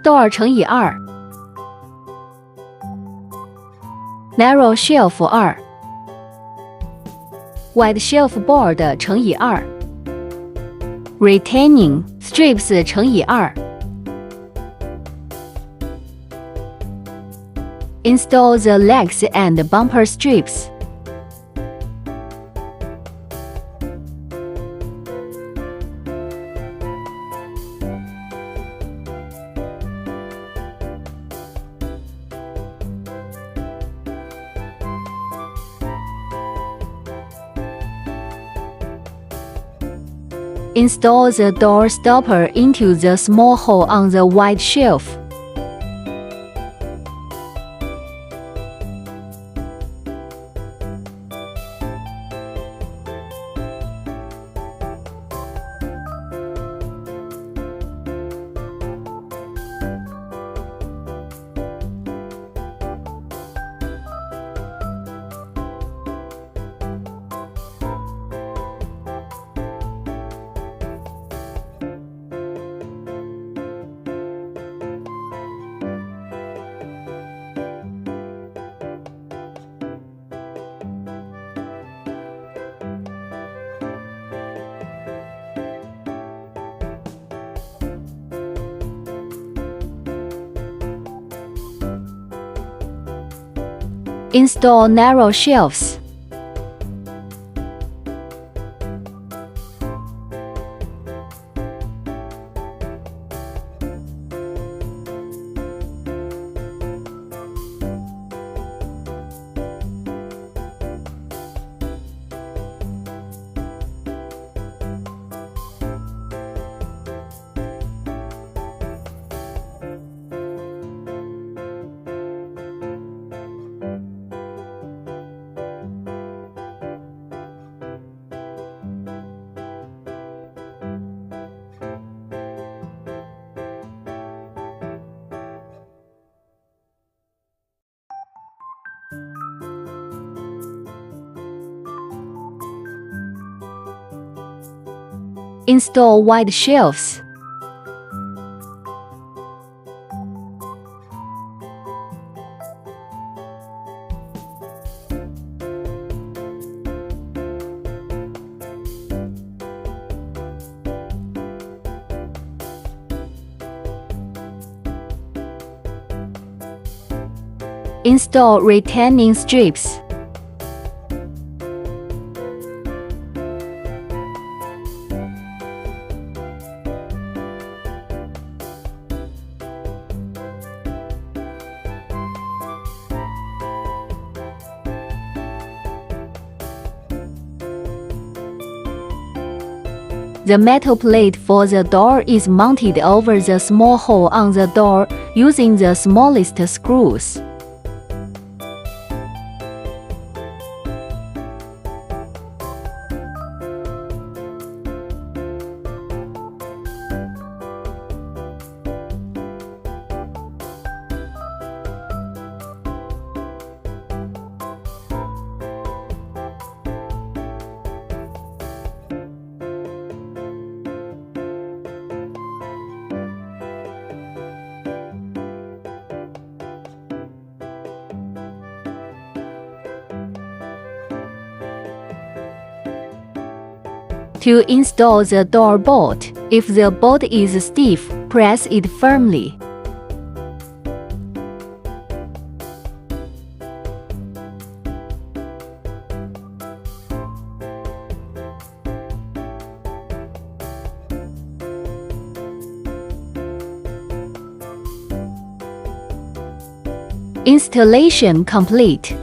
door 乘以2 narrow shelf 2 wide shelf board 乘以2 retaining strips 乘以2 install the legs and bumper strips. Install the door stopper into the small hole on the wide shelf. Install narrow shelves. Install wide shelves. Install retaining strips. The metal plate for the door is mounted over the small hole on the door using the smallest screws. To install the door bolt, if the bolt is stiff, press it firmly. Installation complete.